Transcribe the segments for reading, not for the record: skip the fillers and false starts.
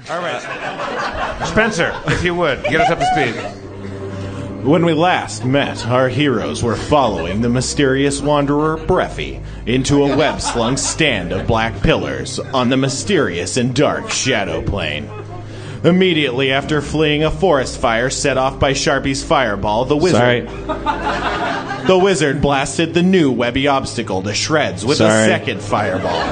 All right. Spencer, if you would, get us up to speed. When we last met, our heroes were following the mysterious wanderer Breffy into a web-slung stand of black pillars on the mysterious and dark Shadow Plane. Immediately after fleeing a forest fire set off by Sharpie's fireball, the wizard blasted the new webby obstacle to shreds with a second fireball.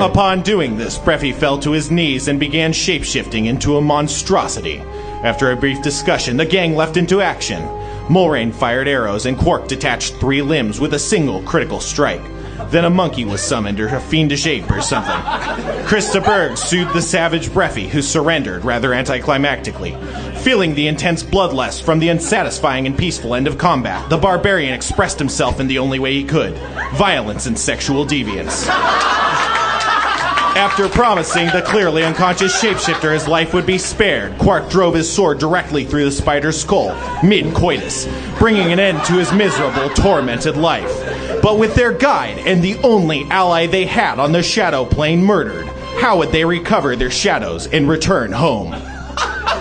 Upon doing this, Breffy fell to his knees and began shape-shifting into a monstrosity. After a brief discussion, the gang leapt into action. Mulrain fired arrows and Quark detached 3 limbs with a single critical strike. Then a monkey was summoned, or a fiendish ape or something. Krista Berg soothed the savage Breffy, who surrendered rather anticlimactically. Feeling the intense bloodlust from the unsatisfying and peaceful end of combat, the barbarian expressed himself in the only way he could: violence and sexual deviance. After promising the clearly unconscious shapeshifter his life would be spared, Quark drove his sword directly through the spider's skull, mid-coitus, bringing an end to his miserable, tormented life. But with their guide and the only ally they had on the Shadow Plane murdered, how would they recover their shadows and return home?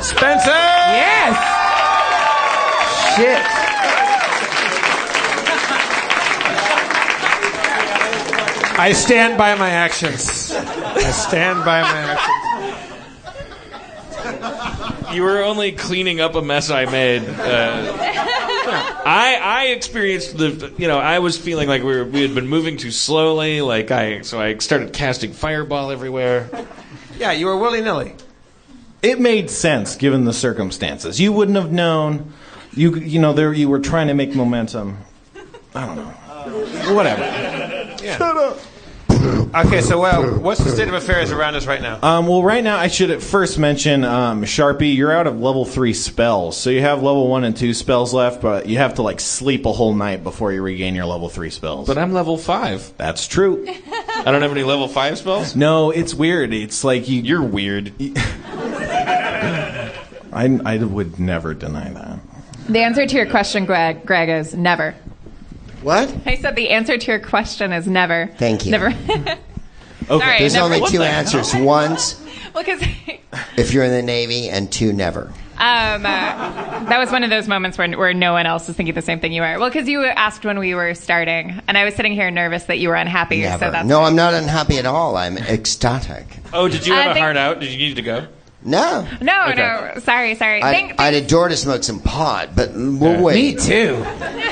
Spencer! Yes! Shit. I stand by my actions. I stand by my actions. You were only cleaning up a mess I made. I experienced I was feeling like we had been moving too slowly. So I started casting fireball everywhere. Yeah, you were willy-nilly. It made sense given the circumstances. You wouldn't have known. You were trying to make momentum. I don't know. Whatever. Yeah. Shut up. Okay, so what's the state of affairs around us right now? Well, right now I should at first mention, Sharpie, you're out of level 3 spells, so you have level 1 and 2 spells left, but you have to sleep a whole night before you regain your level 3 spells. But I'm level 5. That's true. I don't have any level 5 spells? No, it's weird. It's like you're weird. I would never deny that. The answer to your question, Greg, is never. What? I said the answer to your question is never. Thank you. Never. Okay. Sorry, There's never. only 2 answers. One's well, because if you're in the Navy, and 2, never. That was one of those moments where no one else was thinking the same thing you were. Well, because you asked when we were starting, and I was sitting here nervous that you were unhappy. Never. So that's No, I'm not unhappy at all. I'm ecstatic. Oh, did you have a heart out? Did you need to go? No. No, Okay. no. Sorry. I'd adore to smoke some pot, but we'll wait. Me too.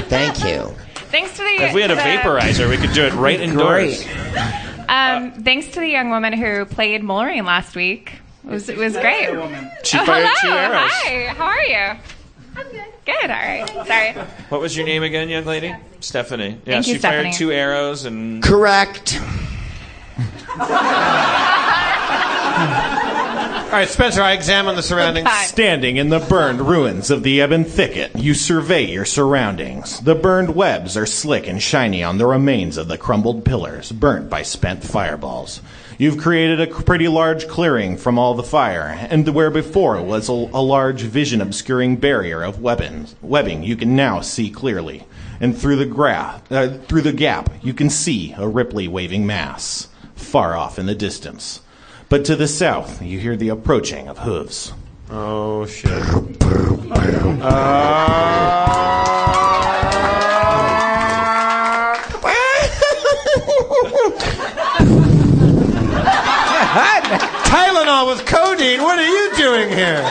Thank you. Thanks to the. If we had a vaporizer, we could do it right indoors. Thanks to the young woman who played Mulrain last week. It was great. She fired hello. 2 arrows. Hi. How are you? I'm good. Good. All right. Sorry. What was your name again, young lady? Stephanie. Yeah, Thank you, she fired Stephanie. 2 arrows and. Correct. All right, Spencer, I examine the surroundings. Standing in the burned ruins of the Ebon Thicket, you survey your surroundings. The burned webs are slick and shiny on the remains of the crumbled pillars, burnt by spent fireballs. You've created a pretty large clearing from all the fire, and where before was a large vision-obscuring barrier of webbing, you can now see clearly. And through the gap, you can see a ripply waving mass, far off in the distance. But to the south, you hear the approaching of hooves. Oh, shit. Tylenol with codeine? What are you doing here?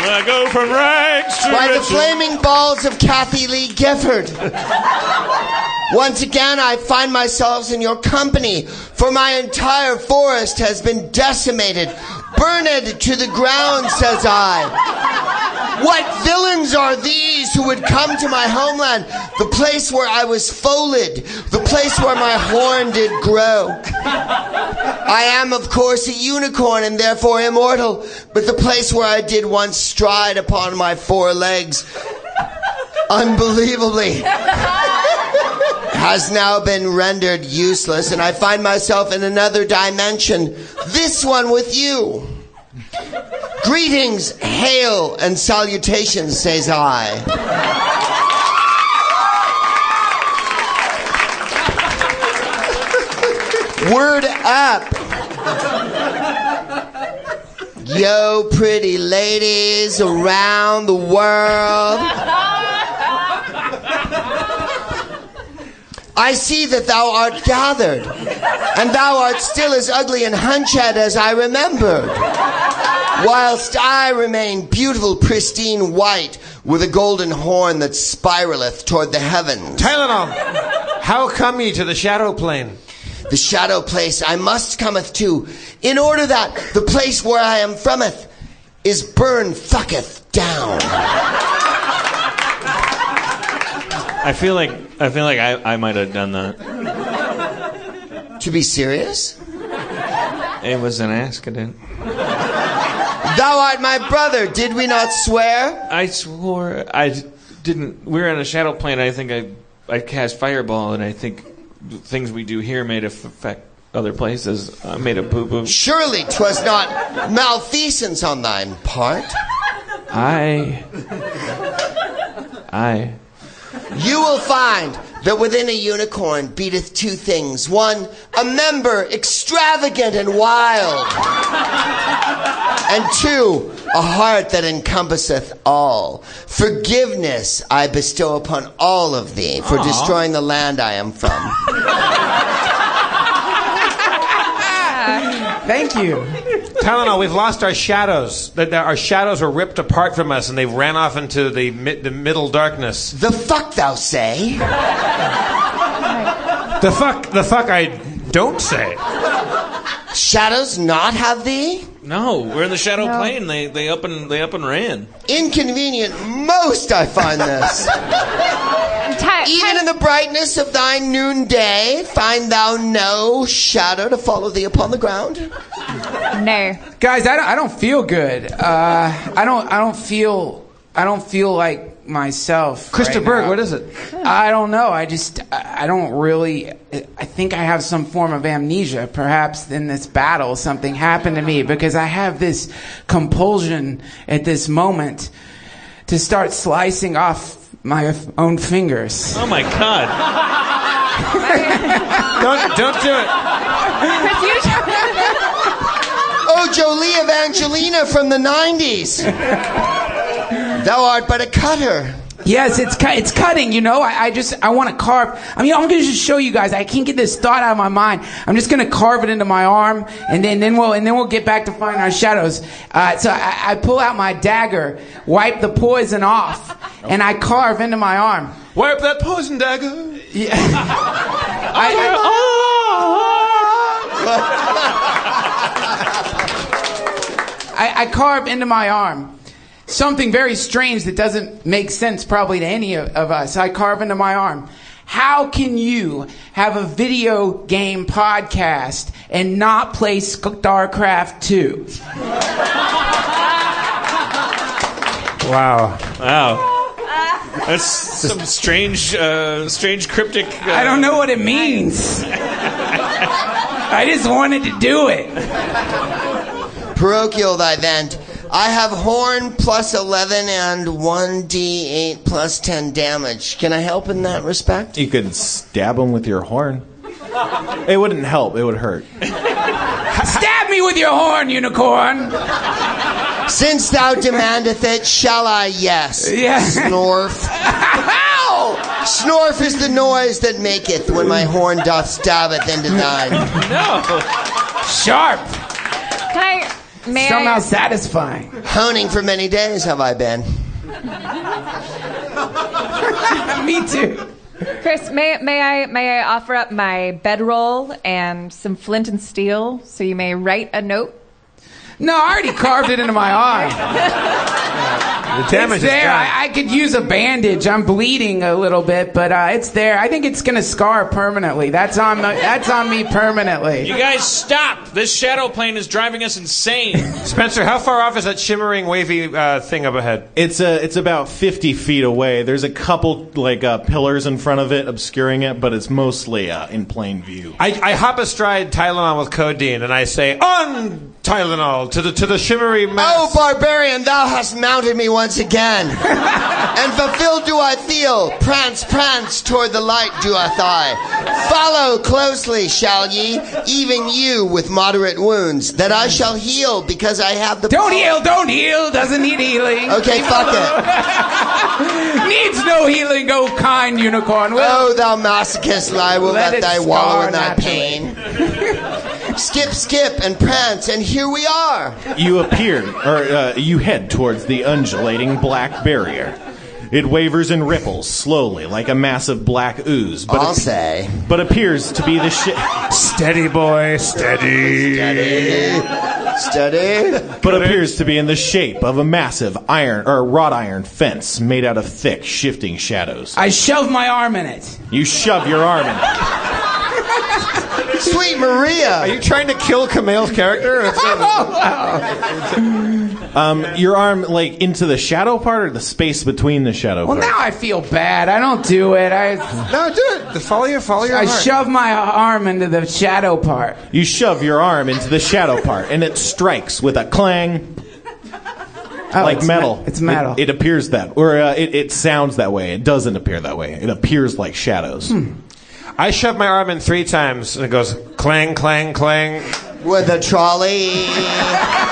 I go from rags to By the riches. flaming balls of Kathy Lee Gifford. Once again, I find myself in your company, for my entire forest has been decimated, burned to the ground, says I. What villains are these who would come to my homeland, the place where I was foaled, the place where my horn did grow? I am, of course, a unicorn and therefore immortal, but the place where I did once stride upon my 4 legs, unbelievably, has now been rendered useless, and I find myself in another dimension, this one with you. Greetings, hail, and salutations, says I. Word up. Yo, pretty ladies around the world. I see that thou art gathered, and thou art still as ugly and hunch-head as I remembered, whilst I remain beautiful, pristine, white, with a golden horn that spiraleth toward the heavens. Tylenol, how come ye to the shadow plane? The shadow place I must cometh to, in order that the place where I am frometh is burned thucketh down. I feel like I might have done that. To be serious? It was an accident. Thou art my brother, did we not swear? I swore I didn't. We were on a shadow plane. I think I cast fireball, and I think things we do here may affect other places. I made a boo-boo. Surely 'twas not malfeasance on thine part. You will find that within a unicorn beateth two things. One, a member extravagant and wild. And two, a heart that encompasseth all. Forgiveness I bestow upon all of thee for destroying the land I am from. Thank you. Tylenol, we've lost our shadows. Our shadows were ripped apart from us, and they ran off into the middle darkness. The fuck thou say? The fuck I don't say. Shadows not have thee? No, we're in the shadow plane. They up and ran. Inconvenient most I find this. Even in the brightness of thy noonday, find thou no shadow to follow thee upon the ground? No. Guys, I don't feel good. I don't feel like myself. Christopher right Berg, now. what is it? I don't know. I don't really. I think I have some form of amnesia. Perhaps in this battle, something happened to me because I have this compulsion at this moment to start slicing off my own fingers. Oh my God! Don't do it. Oh, Jolie Evangelina from the 90s. Thou art but a cutter. Yes, it's cutting, you know. I want to carve. I mean, I'm going to just show you guys. I can't get this thought out of my mind. I'm just going to carve it into my arm, and then we'll get back to finding our shadows. So I pull out my dagger, wipe the poison off, and I carve into my arm. Wipe that poison dagger. Yeah. I carve into my arm something very strange that doesn't make sense probably to any of us. I carve into my arm. How can you have a video game podcast and not play StarCraft 2? Wow. That's some strange cryptic... I don't know what it means. I just wanted to do it. Parochial thy vent. I have horn plus 11 and 1d8 plus 10 damage. Can I help in that respect? You could stab him with your horn. It wouldn't help. It would hurt. Stab me with your horn, unicorn. Since thou demandeth it, shall I? Yes. Yeah. Snorf. Snorf is the noise that maketh when my horn doth stabbeth into thine. No. Sharp. Somehow satisfying. Honing for many days have I been. Me too. Chris, may I offer up my bedroll and some flint and steel so you may write a note? No, I already carved it into my arm. The damage It's there. is done. I could use a bandage. I'm bleeding a little bit, but it's there. I think it's going to scar permanently. That's on me permanently. You guys stop! This shadow plane is driving us insane. Spencer, how far off is that shimmering, wavy thing up ahead? It's about 50 feet away. There's a couple pillars in front of it obscuring it, but it's mostly in plain view. I hop astride Tylenol with codeine, and I say, "On Tylenol, well, to the shimmery mass. Oh, barbarian, thou hast mounted me once again. And fulfilled do I feel. Prance, prance, toward the light doeth I. Follow closely, shall ye, even you with moderate wounds, that I shall heal because I have the Don't power. heal, doesn't need healing. Okay, fuck it. Needs no healing, oh kind unicorn. Oh, thou masochist, I will Let let it thy wallow in thy scar pain. Skip, skip, and prance, and here we are. You you head towards the undulating black barrier. It wavers and ripples slowly like a massive black ooze, but but appears to be the Steady, boy, steady. Steady. But appears to be in the shape of a massive wrought iron fence made out of thick, shifting shadows. I shove my arm in it. You shove your arm in it. Sweet Maria. Are you trying to kill Kumail's character? Your arm, like, into the shadow part or the space between the shadow Well, part? now I feel bad. I don't do it. No, do it. Follow your I heart. shove my arm into the shadow part. You shove your arm into the shadow part, and it strikes with a clang. Oh, Like it's metal. It's metal. It appears that. Or it sounds that way. It doesn't appear that way. It appears like shadows. I shove my arm in 3 times, and it goes clang, clang, clang. With a trolley.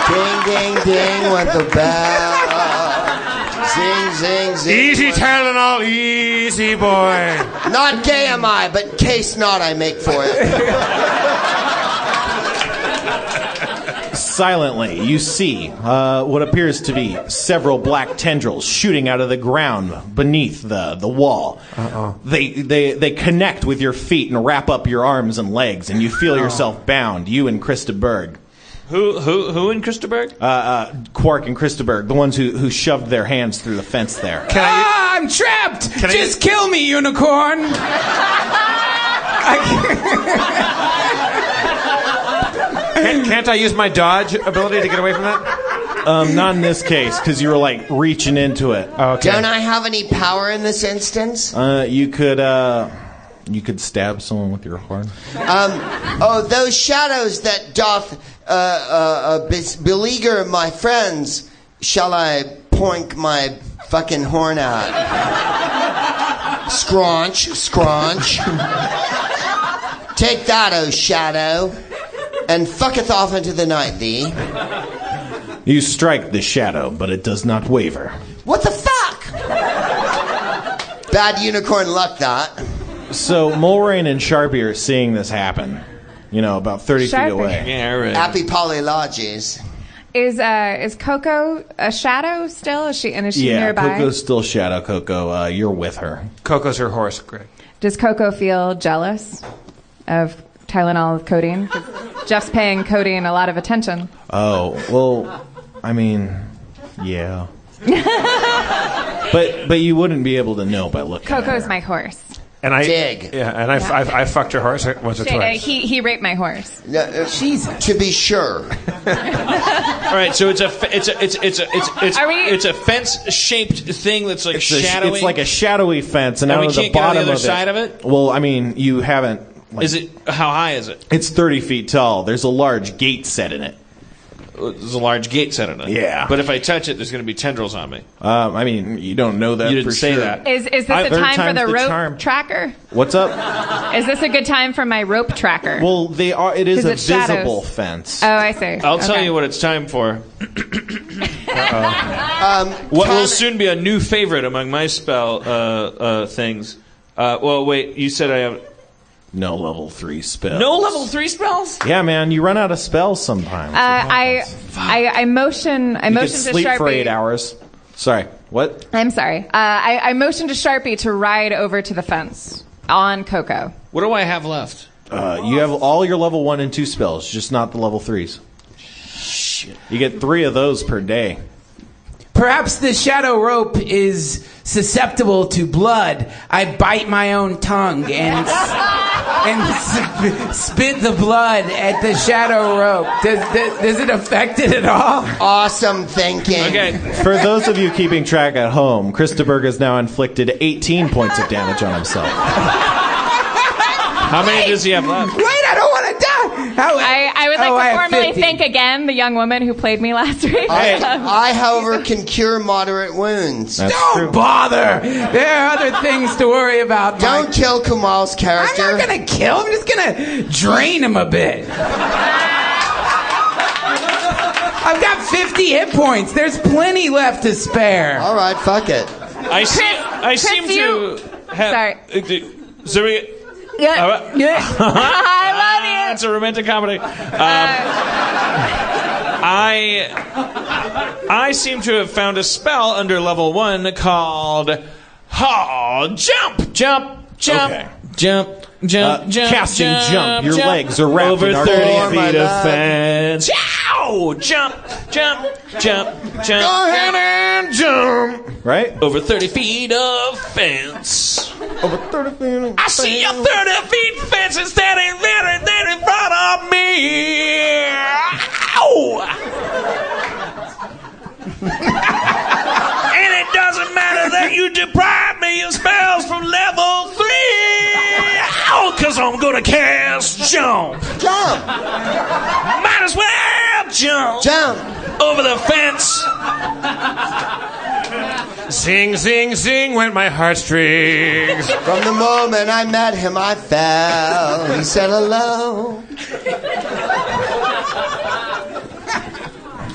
Ding, ding, ding with the bell. Zing, zing, zing. Easy Tylenol, easy boy. Not gay am I, but case not I make for it. Silently, you see what appears to be several black tendrils shooting out of the ground beneath the wall. They connect with your feet and wrap up your arms and legs, and you feel yourself bound. You and Krista Berg. Who in Christaberg? Quark and Krista Berg, the ones who shoved their hands through the fence there. I'm trapped. Just kill me, unicorn. Can't I use my dodge ability to get away from that? Not in this case, because you were like reaching into it. Okay. Don't I have any power in this instance? You could stab someone with your horn. Those shadows that doth beleaguer my friends, shall I poink my fucking horn at? Scraunch, scraunch. Take that, oh shadow, and fucketh off into the night, thee. You strike the shadow, but it does not waver. What the fuck? Bad unicorn luck, that. So Mulrain and Sharpie are seeing this happen. You know, about 30 feet Sharpie. away. Yeah, right. Happy polylogies. Is Coco a shadow still? Is she nearby? Coco's still shadow. Coco, you're with her. Coco's her horse, Greg. Does Coco feel jealous of Tylenol with codeine? 'Cause Jeff's paying codeine a lot of attention. Oh, well, I mean, yeah. but you wouldn't be able to know by looking at her. Coco's my horse. And I Dig. Yeah, and I fucked your horse once or twice. He raped my horse. Jesus. To be sure. All right, so it's a fence shaped thing that's like shadowy. It's like a shadowy fence, and And out we of the can't get on the bottom other side of it? Well, I mean, you haven't. Is it how high is it? It's 30 feet tall. There's a large gate set in it. There's a large gate set in it. Yeah. But if I touch it, there's going to be tendrils on me. I mean, you don't know that. You didn't for say sure. that. Is this Third the time for time's the rope charm. tracker? What's up? Is this a good time for my rope tracker? Well, they are. It is a It's shadows. visible fence. Oh, I see. I'll tell you what it's time for. What will soon be a new favorite among my spell things. Well, wait, you said I have... No level 3 spells. No level 3 spells? Yeah, man, you run out of spells sometimes. I motion you could to sleep Sharpie. for 8 hours. Sorry, what? I'm sorry. I motioned to Sharpie to ride over to the fence on Coco. What do I have left? You have all your level 1 and 2 spells, just not the level 3s. Shit. You get 3 of those per day. Perhaps the shadow rope is susceptible to blood. I bite my own tongue and spit the blood at the shadow rope. Does it affect it at all? Awesome thinking. Okay. For those of you keeping track at home, Christopher has now inflicted 18 points of damage on himself. How many does he have left? Wait, I don't want to die. I would like to formally thank again the young woman who played me last week. I, however, can cure moderate wounds. Don't bother. There are other things to worry about. Don't kill Kumal's character. I'm not going to kill him. I'm just going to drain him a bit. I've got 50 hit points. There's plenty left to spare. All right, fuck it. I seem to have... Sorry. Yeah. I love you. It's a romantic comedy. I seem to have found a spell under level 1 called Jump. Okay. Jump. Casting jump. Your legs are wrapped over in 30 feet of fence. fence. Jump. Go ahead and jump. Right? Over 30 feet of fence. Over 30 feet of fence. I see a 30 feet fence is standing right there in front of me. Ow! And it doesn't matter that you deprive me of spells from level 3. Ow! Because I'm going to cast jump. Jump. Might as well jump. Jump. Over the fence. Sing, sing, sing went my heartstrings. From the moment I met him, I fell. He said hello.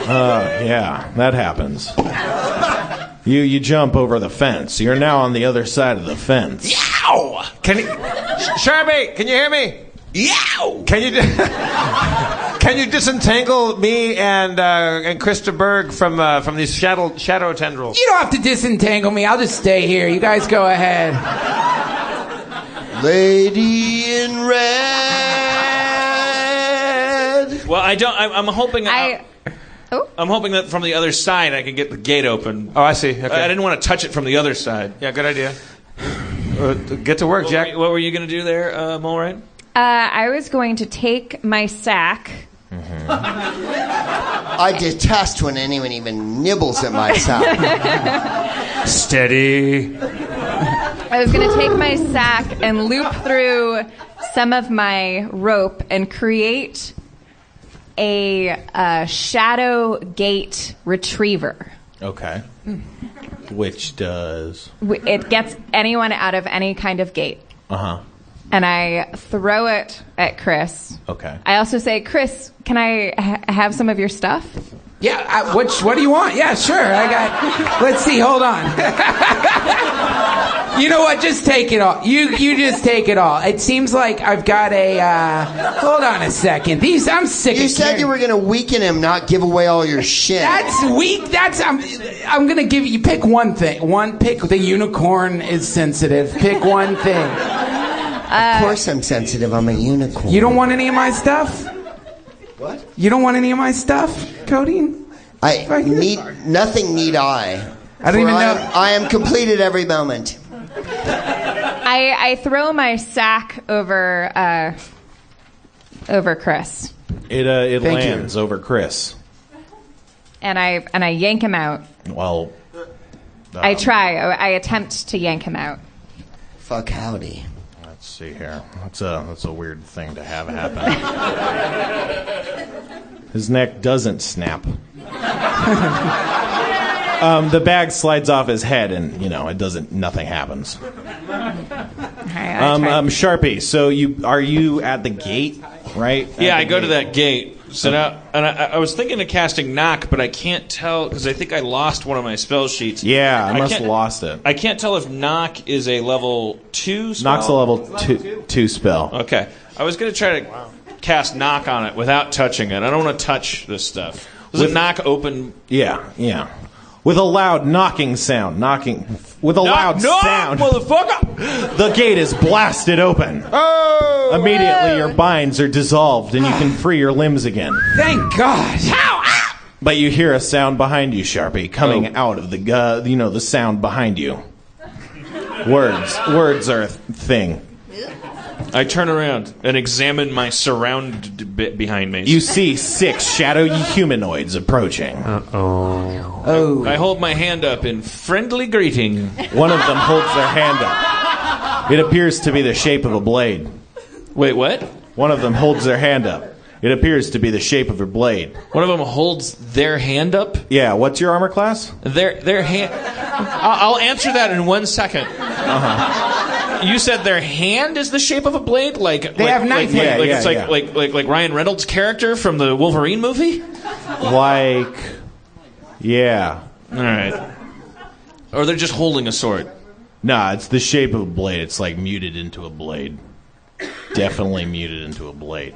Yeah, that happens. You jump over the fence. You're now on the other side of the fence. Yow! Sharpie, can you hear me? Yow! Can you disentangle me and Krista Berg from these shadow tendrils? You don't have to disentangle me. I'll just stay here. You guys go ahead. Lady in red. Well, I don't. I'm hoping. I'm hoping that from the other side I can get the gate open. Oh, I see. Okay. I didn't want to touch it from the other side. Yeah, good idea. Get to work, Jack. What were you going to do there, Mulrain? I was going to take my sack. Mm-hmm. I detest when anyone even nibbles at my sack. Steady. I was going to take my sack and loop through some of my rope and create a shadow gate retriever. Okay. Which does? It gets anyone out of any kind of gate. Uh-huh. And I throw it at Chris. Okay. I also say, Chris, can I have some of your stuff? Yeah, what do you want? Yeah, sure. Let's see, hold on. You know what? Just take it all. You just take it all. It seems like I've got hold on a second. I'm sick of You said you were going to weaken him, not give away all your shit. That's weak. I'm going to give you, pick one thing. Pick the unicorn is sensitive. Pick one thing. Of course I'm sensitive. I'm a unicorn. You don't want any of my stuff? What? You don't want any of my stuff, Codeine? Nothing need I. I don't even know. I am complete at every moment. I throw my sack over Chris. It lands over Chris. And I yank him out. Well, I attempt to yank him out. Fuck howdy. Let's see here. That's a weird thing to have happen. His neck doesn't snap. The bag slides off his head, and nothing happens. Sharpie. So are you at the gate, right? Yeah, I go to that gate. So now, and I was thinking of casting knock, but I can't tell because I think I lost one of my spell sheets. Yeah, I must have lost it. I can't tell if knock is a level 2 spell. Knock's a level 2 spell. Okay, I was going to try to cast knock on it without touching it. I don't want to touch this stuff. Does it knock open? Yeah. With a loud knocking sound. With a loud sound. Motherfucker! The gate is blasted open. Oh! Immediately, your binds are dissolved, and you can free your limbs again. Thank God. But you hear a sound behind you, Sharpie, coming out of the sound behind you. Words are a thing. I turn around and examine my surround bit behind me. You see 6 shadowy humanoids approaching. Oh. I hold my hand up in friendly greeting. One of them holds their hand up. It appears to be the shape of a blade. Wait, what? One of them holds their hand up. It appears to be the shape of a blade. One of them holds their hand up. Yeah, what's your armor class? Their hand. I'll answer that in 1 second. You said their hand is the shape of a blade, like they have knife hands. Like Ryan Reynolds' character from the Wolverine movie. Yeah. All right. Or they're just holding a sword. Nah, it's the shape of a blade. It's like muted into a blade. Definitely muted into a blade.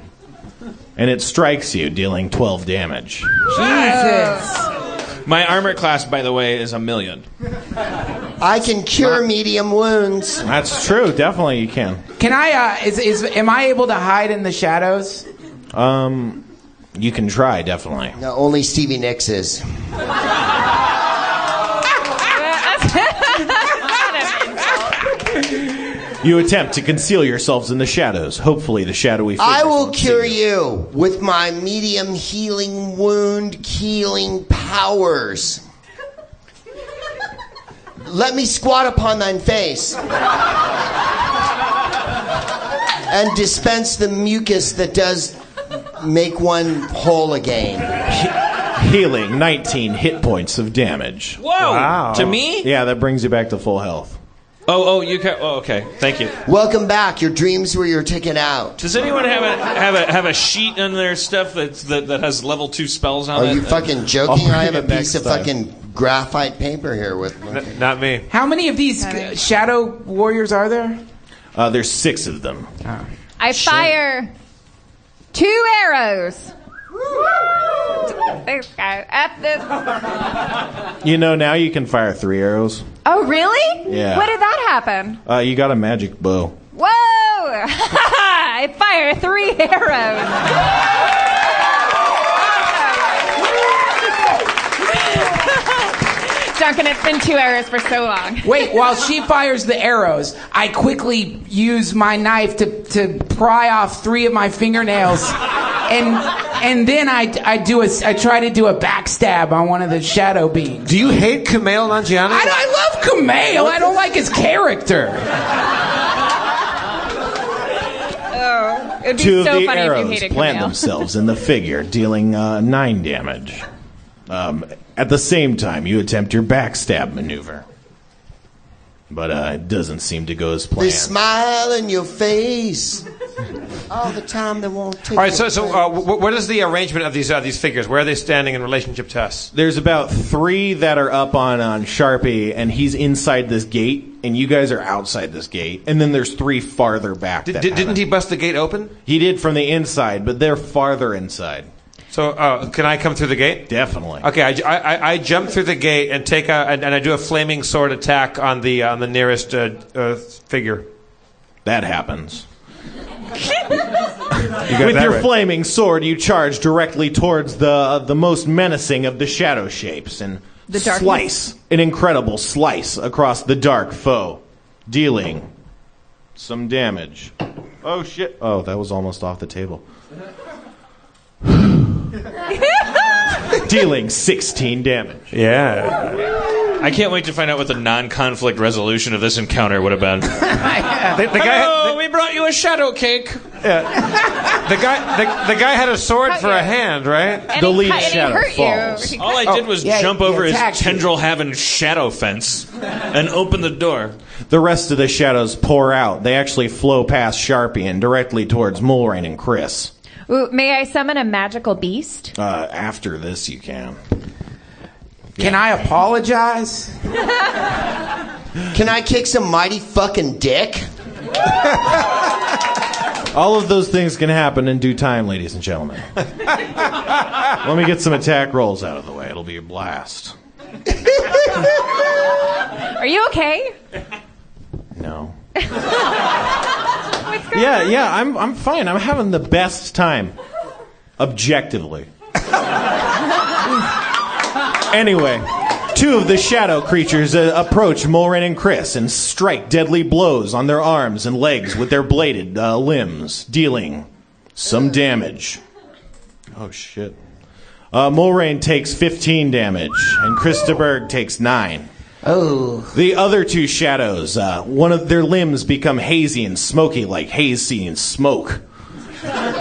And it strikes you, dealing 12 damage. Jesus. My armor class, by the way, is 1,000,000. I can cure medium wounds. That's true. Definitely you can. Can I, am I able to hide in the shadows? You can try, definitely. No, only Stevie Nicks is. You attempt to conceal yourselves in the shadows. Hopefully the shadowy figures I will won't cure see you with my medium healing wound healing powers. Let me squat upon thine face and dispense the mucus that does make one whole again. Healing 19 hit points of damage. Whoa! Wow. To me? Yeah, that brings you back to full health. You can. Oh, okay. Thank you. Welcome back. Your dreams were your ticket out. Does anyone have a sheet on their stuff that has level 2 spells on it? Are you fucking joking? I have a piece of fucking graphite paper here with me. Not me. How many of these shadow warriors are there? There's 6 of them. Oh. I fire 2 arrows. This guy at this. You know, now you can fire 3 arrows. Oh, really? Yeah. When did that happen? You got a magic bow. Whoa! I fire 3 arrows. Duncan, it's been 2 arrows for so long. Wait, while she fires the arrows, I quickly use my knife to pry off 3 of my fingernails, and then I try to do a backstab on one of the shadow beings. Do you hate Kumail Nanjiani? I love Kumail. I don't like his character. Oh, it'd be 2 so of the funny if you arrows hated plant Kumail. themselves in the figure, dealing 9 damage. At the same time, you attempt your backstab maneuver. But it doesn't seem to go as planned. They smile in your face all the time. They won't take. All right, so what is the arrangement of these figures? Where are they standing in relationship to us? There's about 3 that are up on Sharpie, and he's inside this gate, and you guys are outside this gate. And then there's 3 farther back. Didn't he bust the gate open? He did from the inside, but they're farther inside. So can I come through the gate? Definitely. Okay, I jump through the gate and take and I do a flaming sword attack on the nearest figure. That happens. With your flaming sword, you charge directly towards the most menacing of the shadow shapes and slice an incredible slice across the dark foe, dealing some damage. Oh shit! Oh, that was almost off the table. Dealing 16 damage. Yeah. I can't wait to find out what the non-conflict resolution of this encounter would have been. We brought you a shadow cake. Yeah. The guy had a sword for a hand, right? And the lead and shadow hurt falls. you. All I did was jump over his tendril-having shadow fence and open the door. The rest of the shadows pour out. They actually flow past Sharpie and directly towards Mulrain and Chris. Ooh, may I summon a magical beast? After this, you can. Can I apologize? Can I kick some mighty fucking dick? All of those things can happen in due time, ladies and gentlemen. Let me get some attack rolls out of the way. It'll be a blast. Are you okay? No. Yeah, I'm fine. I'm having the best time. Objectively. Anyway, 2 of the shadow creatures approach Mulrain and Chris and strike deadly blows on their arms and legs with their bladed limbs, dealing some damage. Oh, shit. Mulrain takes 15 damage, and Krista Berg takes 9. Oh. The other 2 shadows, one of their limbs become hazy and smoky like hazy and smoke.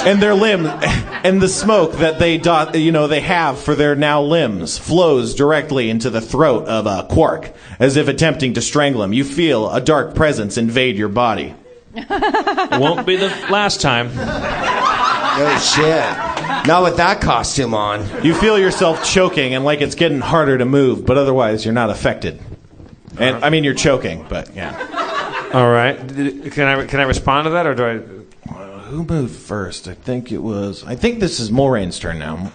And their limb, and the smoke that they have for their now limbs flows directly into the throat of a Quark, as if attempting to strangle him. You feel a dark presence invade your body. Won't be the last time. Oh, shit. Not with that costume on. You feel yourself choking and like it's getting harder to move, but otherwise you're not affected. And I mean, you're choking, but yeah. All right. Can I respond to that, or do I? Who moved first? I think this is Moraine's turn now.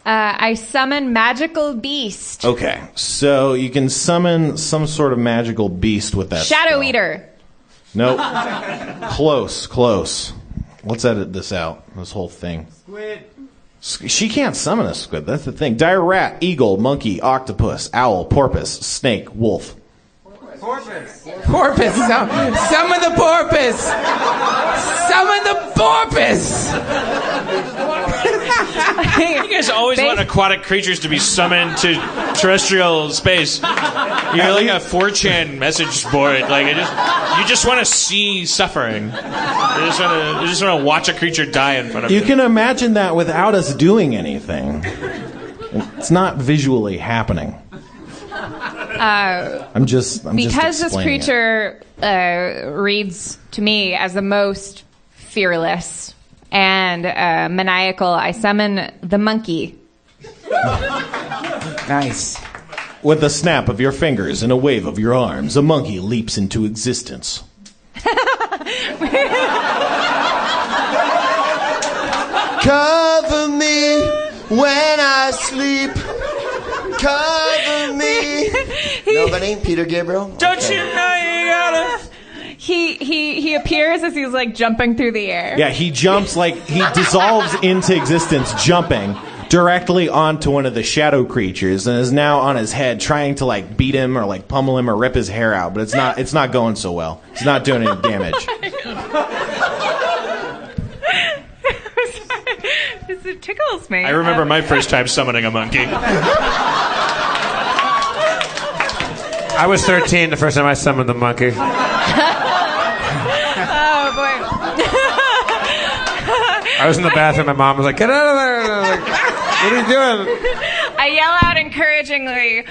I summon magical beast. Okay, so you can summon some sort of magical beast with that Shadow spell. Eater. Nope. Close. Let's edit this out, this whole thing. Squid. She can't summon a squid, that's the thing. Dire rat, eagle, monkey, octopus, owl, porpoise, snake, wolf. Porpoise. Porpoise. Summon the porpoise. Summon the porpoise. You guys always want aquatic creatures to be summoned to terrestrial space. You're like a 4chan message board. Like you just want to see suffering. You just want to watch a creature die in front of you. You can imagine that without us doing anything. It's not visually happening. I'm just because this explaining creature reads to me as the most fearless and maniacal, I summon the monkey. Nice. With a snap of your fingers and a wave of your arms, a monkey leaps into existence. Cover me when I sleep. Cover me. Nobody? Peter Gabriel? Don't you know you gotta... He appears as he's like jumping through the air. Yeah, he jumps he dissolves into existence, jumping directly onto one of the shadow creatures, and is now on his head, trying to like beat him or like pummel him or rip his hair out. But it's not going so well. It's not doing any damage. It tickles me. I remember my first time summoning a monkey. I was 13 the first time I summoned the monkey. Oh boy. I was in the bathroom. My mom was like, "Get out of there!" And I was like, "What are you doing?" I yell out encouragingly,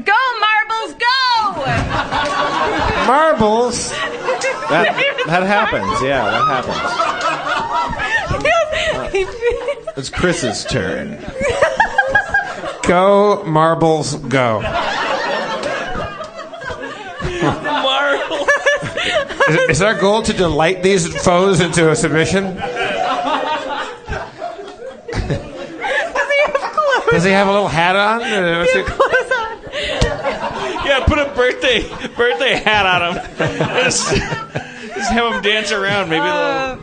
"Go Marbles, go!" Marbles. That happens. Yeah, that happens. It's Chris's turn. Go marbles, go. Marble. Is our goal to delight these foes into a submission? Does he have a little hat on? Yeah, put a birthday hat on him. Just have him dance around. Maybe a little...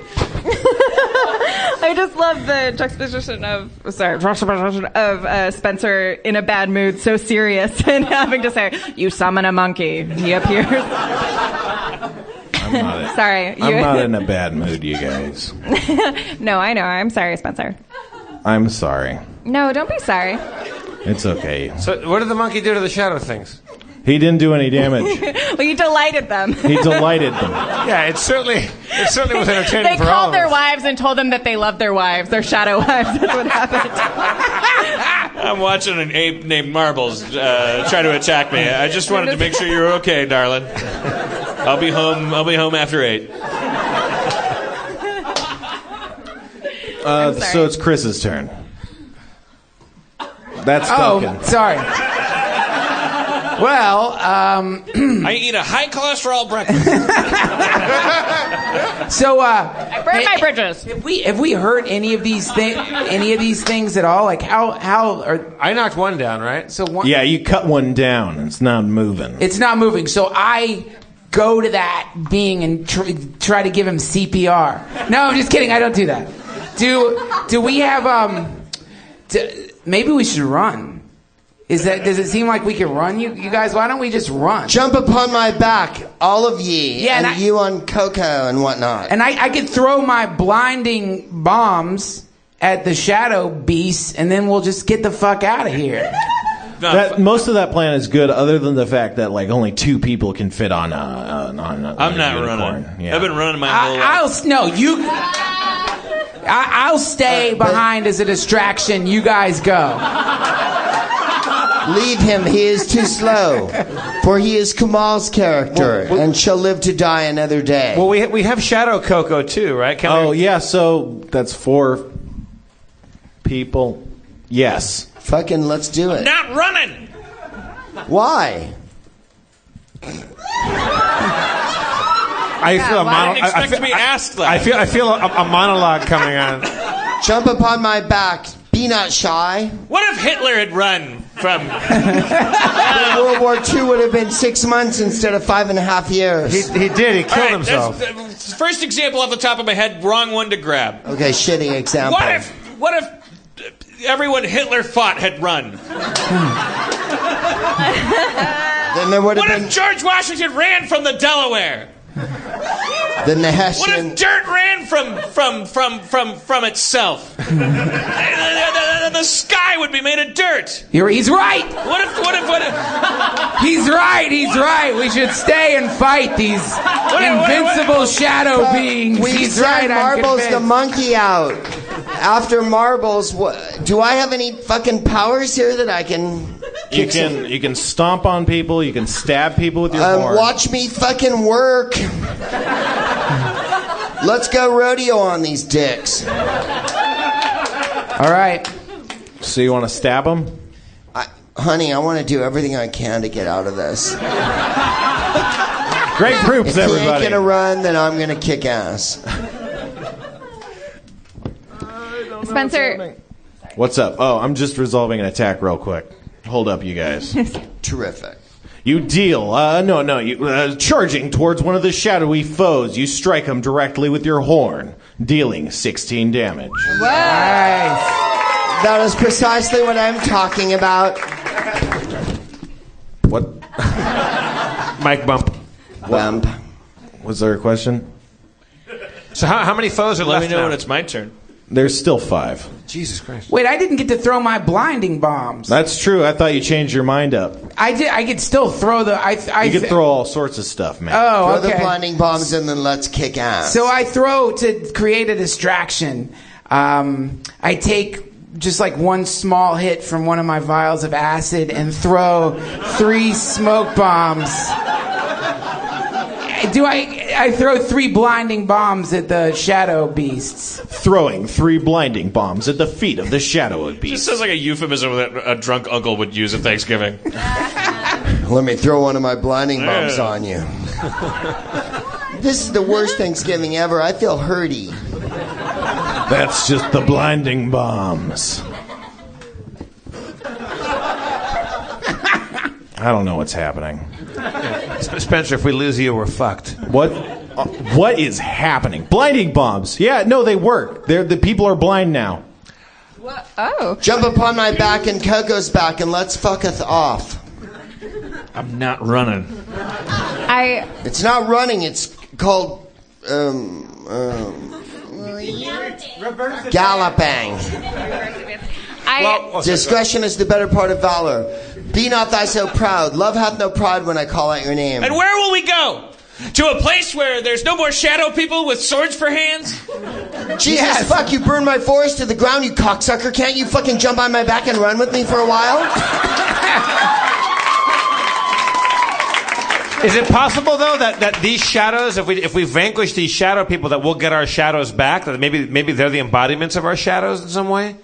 I just love the juxtaposition of Spencer in a bad mood, so serious, and having to say, "You summon a monkey." He appears. Sorry. I'm not in a bad mood, you guys. No, I know. I'm sorry, Spencer. I'm sorry. No, don't be sorry. It's okay. So, what did the monkey do to the shadow things? He didn't do any damage. Well, you delighted them. He delighted them. Yeah, it certainly was entertaining They for all called of their us. wives and told them that they loved their wives, their shadow wives. That's what happened. I'm watching an ape named Marbles try to attack me. I just wanted to make sure you're okay, darling. I'll be home after 8. So it's Chris's turn. That's Duncan. Oh, sorry. Well, I eat a high cholesterol breakfast. so I burned my bridges. Have we heard any of these things at all? Like how are I knocked one down, right? so one, Yeah, you cut one down. It's not moving. it's not moving. So I go to that being and try to give him CPR. No, I'm just kidding. I don't do that. Do we have maybe we should run. Does it seem like we can run, you guys? Why don't we just run? Jump upon my back, all of ye, Yeah, and you on Coco and whatnot. And I could throw my blinding bombs at the shadow beasts, and then we'll just get the fuck out of here. Most of that plan is good, other than the fact that like only 2 people can fit on. I'm not running. Yeah. I've been running my whole life. I'll stay behind as a distraction. You guys go. Leave him. He is too slow. For he is Kamal's character, and shall live to die another day. Well, we have Shadow Coco too, right? Yeah, so that's 4 people. Yes. Fucking let's do it. Not running! Why? I feel I didn't expect to be asked that. I feel a monologue coming on. Jump upon my back. Be not shy. What if Hitler had run from... World War II would have been 6 months instead of 5.5 years. He did. He killed himself. First example off the top of my head, wrong one to grab. Okay, shitty example. What if everyone Hitler fought had run? Then there would have What been... if George Washington ran from the Delaware? The Nehesian... What if dirt ran from itself? The sky would be made of dirt. He's right. What if? He's right. We should stay and fight these invincible shadow beings. We He's sent right. Marbles the monkey out. After Marbles, do I have any fucking powers here that I can... You can stomp on people. You can stab people with your horn. Watch me fucking work. Let's go rodeo on these dicks. All right. So you want to stab them? Honey, I want to do everything I can to get out of this. Great groups, if everybody. If he ain't gonna run, then I'm gonna kick ass. Spencer. What's up? Oh, I'm just resolving an attack real quick. Hold up, you guys. Terrific. You deal, charging towards one of the shadowy foes. You strike him directly with your horn, dealing 16 damage. Nice. That is precisely what I'm talking about. What? Mic bump. Bump. Was there a question? So how many foes are left Let me know now? when it's my turn. There's still 5. Jesus Christ. Wait, I didn't get to throw my blinding bombs. That's true. I thought you changed your mind up. I did. I could still throw the... You could throw all sorts of stuff, man. Oh, Throw okay. the blinding bombs and then let's kick ass. So I throw to create a distraction. I take just like one small hit from one of my vials of acid and throw 3 smoke bombs. I throw 3 blinding bombs at the shadow beasts. Throwing 3 blinding bombs at the feet of the shadow Just beast. sounds like a euphemism that a drunk uncle would use at Thanksgiving. Let me throw one of my blinding bombs on you. This is the worst Thanksgiving ever. I feel hurty. That's just the blinding bombs. I don't know what's happening. Spencer, if we lose you, we're fucked. What is happening? Blinding bombs. Yeah, no, they work. The people are blind now. What? Oh. Jump upon my back and Coco's back and let's fucketh off. I'm not running. It's not running. It's called galloping. Discretion is the better part of valor. Be not thy so proud. Love hath no pride when I call out your name. And where will we go? To a place where there's no more shadow people with swords for hands? Jesus, fuck, you burned my forest to the ground, you cocksucker. Can't you fucking jump on my back and run with me for a while? Is it possible, though, that these shadows, if we vanquish these shadow people, that we'll get our shadows back? That maybe they're the embodiments of our shadows in some way?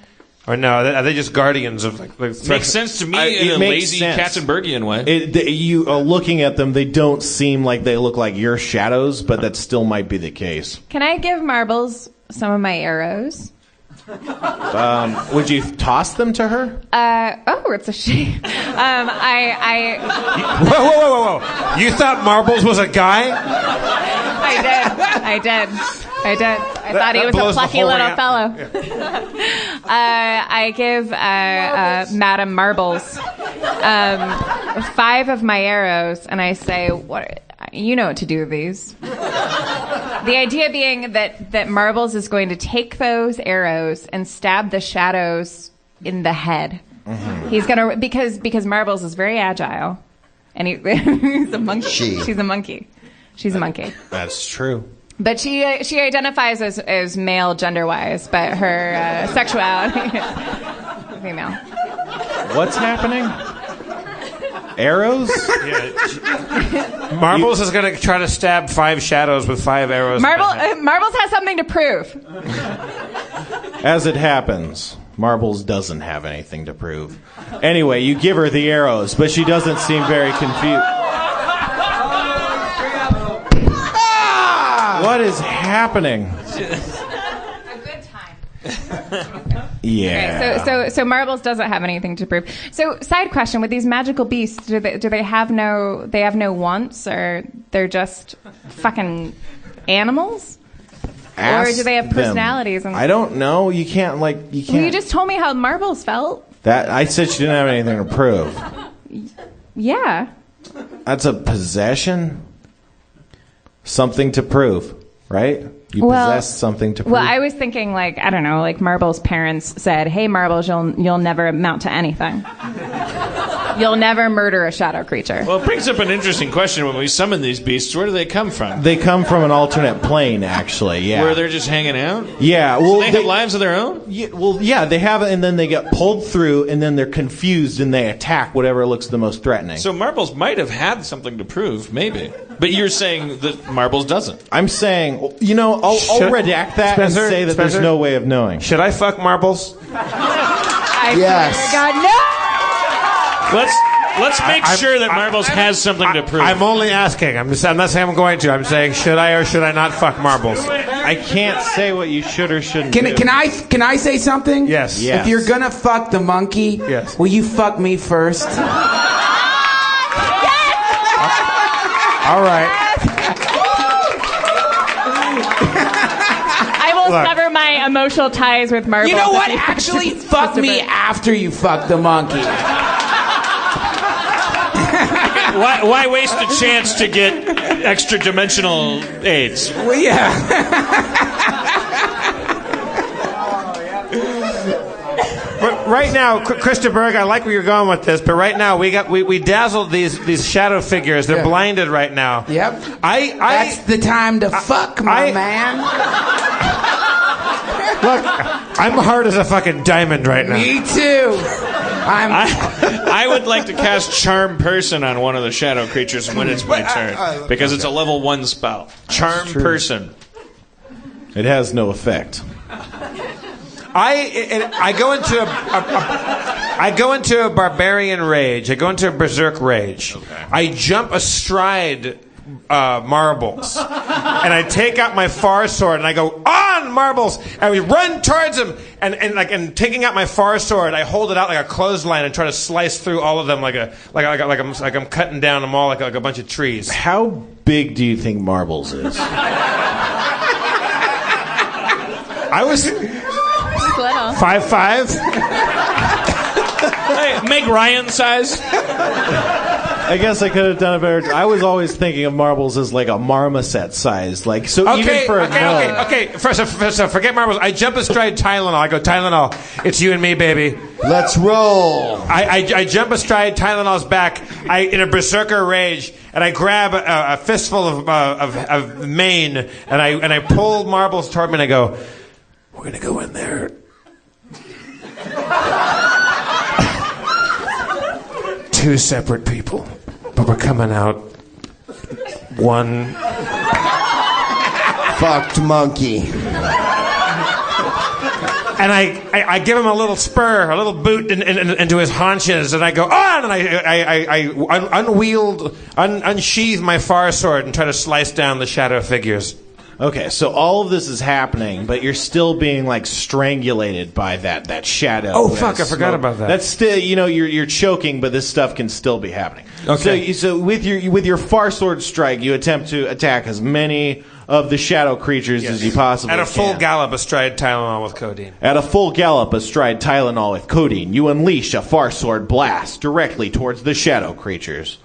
Or no, are they just guardians of like Makes sense to me in a lazy Katzenbergian way. You looking at them, they don't seem like they look like your shadows, but that still might be the case. Can I give Marbles some of my arrows? Would you toss them to her? It's a she. Whoa. You thought Marbles was a guy? I did. I thought he was a plucky little fellow. I give Madam Marbles 5 of my arrows, and I say, "What? You know what to do with these." The idea being that Marbles is going to take those arrows and stab the shadows in the head. Mm-hmm. He's gonna because Marbles is very agile, and he's a monkey. She's a monkey. She's a monkey. That's true. But she identifies as male gender-wise, but her sexuality is female. What's happening? Arrows? Yeah. Marbles is going to try to stab 5 shadows with 5 arrows. Marbles has something to prove. As it happens, Marbles doesn't have anything to prove. Anyway, you give her the arrows, but she doesn't seem very confused. What is happening? A good time. Yeah. Okay, so Marbles doesn't have anything to prove. So, side question: with these magical beasts, do they have no wants, or they're just fucking animals? Or do they have personalities? I don't know. You can't. Well, you just told me how Marbles felt. That I said she didn't have anything to prove. Yeah. That's a possession. Something to prove, right? You possess something to prove. Well, I was thinking, I don't know, Marbles' parents said, "Hey, Marbles, you'll never amount to anything. You'll never murder a shadow creature." Well, it brings up an interesting question. When we summon these beasts, where do they come from? They come from an alternate plane, actually. Yeah. Where they're just hanging out? Yeah. Well, so they have lives of their own? Yeah, they have it, and then they get pulled through, and then they're confused, and they attack whatever looks the most threatening. So Marbles might have had something to prove, maybe. But you're saying that Marbles doesn't. I'm saying, I'll redact that Spencer, and say that there's no way of knowing. Should I fuck Marbles? Yes. God, no! Let's make sure that Marbles has something to prove. I'm only asking. I'm not saying I'm going to. I'm saying, should I or should I not fuck Marbles? I can't say what you should or shouldn't do. Can I say something? Yes. If you're gonna fuck the monkey, yes. Will you fuck me first? All right. I will sever my emotional ties with Marbles. You know what? Actually, fuck me after you fuck the monkey. Why waste a chance to get extra dimensional aids? Well, yeah. But right now, Krista Berg, I like where you're going with this, but right now we dazzled these shadow figures. They're blinded right now. Yep. That's the time to fuck, my man. Look, I'm hard as a fucking diamond right now. Me too. I would like to cast Charm Person on one of the shadow creatures when it's my turn, because it's a level 1 spell. Charm Person. It has no effect. I go into a barbarian rage. I go into a berserk rage. Okay. I jump astride Marbles, and I take out my far sword and I go on Marbles, and we run towards him, and taking out my far sword, I hold it out like a clothesline and try to slice through all of them like I'm cutting down them all like a bunch of trees. How big do you think Marbles is? I was 5'5". Hey, make Ryan size. I guess I could have done a better. I was always thinking of Marbles as like a marmoset size, even for a gnome. Okay. First, forget Marbles. I jump astride Tylenol. I go, Tylenol, it's you and me, baby. Let's roll. I jump astride Tylenol's back. In a berserker rage, and I grab a fistful of mane, and I pull Marbles toward me, and I go, we're gonna go in there. 2 separate people, but we're coming out one fucked monkey. And I give him a little spur, a little boot into his haunches, and I go on, and I unsheathe my far sword and try to slice down the shadow figures. Okay, so all of this is happening, but you're still being strangulated by that shadow. Oh fuck! I forgot about that. That's still, you're choking, but this stuff can still be happening. Okay. So with your far sword strike, you attempt to attack as many of the shadow creatures as you possibly can. At a full gallop astride Tylenol with codeine. At a full gallop astride Tylenol with codeine, you unleash a far sword blast directly towards the shadow creatures,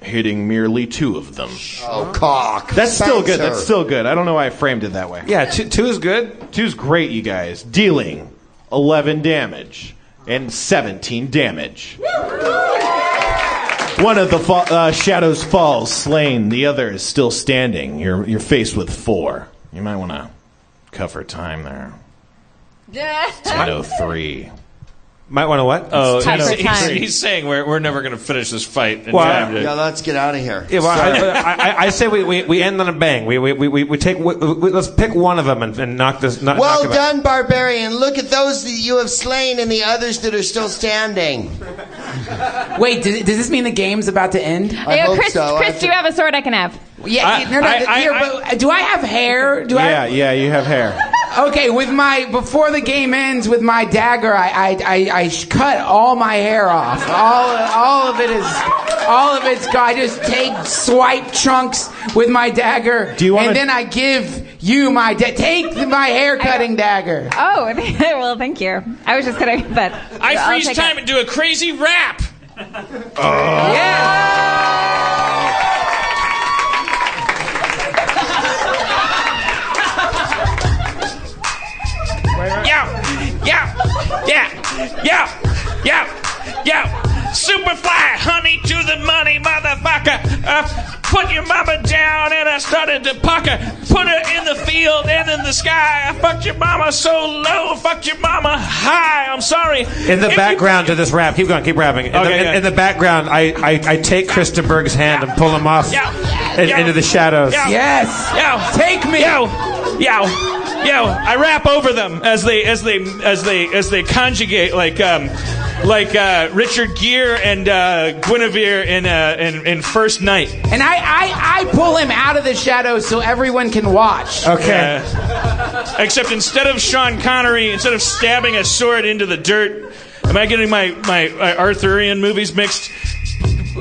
hitting merely 2 of them. Oh, cock. That's still good. That's still good. I don't know why I framed it that way. Yeah, 2 is good. 2's great, you guys. Dealing 11 damage and 17 damage. One of the shadows falls, slain. The other is still standing. You're faced with 4. You might want to cover time there. 10:03. Might want to what? Oh, he's saying we're never going to finish this fight. Yeah, let's get out of here. Yeah, well, I say we end on a bang. Let's pick one of them and knock this. Well done, barbarian. Look at those that you have slain and the others that are still standing. Wait, does this mean the game's about to end? I hope Chris, so. Chris, do you have a sword I can have? Yeah, but do I have hair? Yeah, you have hair. Okay, before the game ends, with my dagger, I cut all my hair off. All of it's gone. I just take swipe chunks with my dagger, and then I give you take my hair cutting dagger. Oh, well, thank you. I was just gonna, but I freeze time and do a crazy rap. Yeah. Yo, Superfly, honey to the money, motherfucker. Put your mama down and I started to pucker. Put her in the field and in the sky. I fucked your mama so low, fucked your mama high. I'm sorry. In the background to this rap, keep going, keep rapping. In the background, I take Krista Berg's hand and pull him off into the shadows. Yes. Take me. Yo, I rap over them as they conjugate like Richard Gere and Guinevere in First Night. And I pull him out of the shadows so everyone can watch. Okay. Except instead of Sean Connery, instead of stabbing a sword into the dirt, am I getting my Arthurian movies mixed?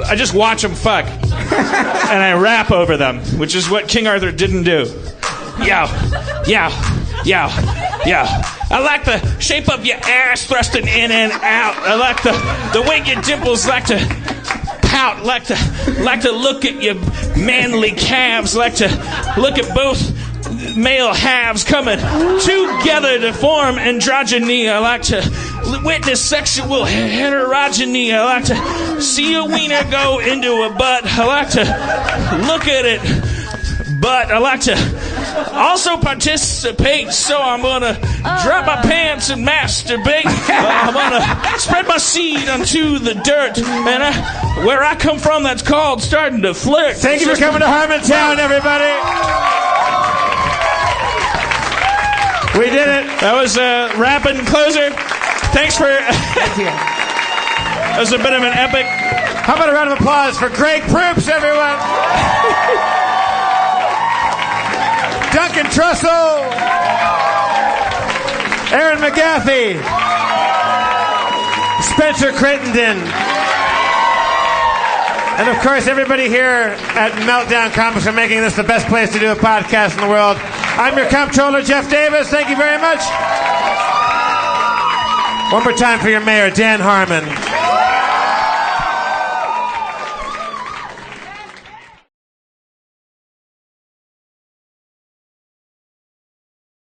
I just watch them fuck. And I rap over them, which is what King Arthur didn't do. Yo. I like the shape of your ass thrusting in and out. I like the way your dimples like to pout. Like to look at your manly calves. Like to look at both male halves coming together to form androgyny. I like to witness sexual heterogeny. I like to see a wiener go into a butt. I like to look at it. But I like to also participate, so I'm going to drop my pants and masturbate. I'm going to spread my seed onto the dirt. And where I come from, that's called starting to flirt. Thank you for coming to Harmontown, everybody. We did it. That was a rapid closer. Thanks for... That was a bit of an epic... How about a round of applause for Greg Proops, everyone? Duncan Trussell, Aaron McGaffey, Spencer Crittenden, and of course everybody here at Meltdown Comics for making this the best place to do a podcast in the world. I'm your comptroller, Jeff Davis. Thank you very much. One more time for your mayor, Dan Harmon.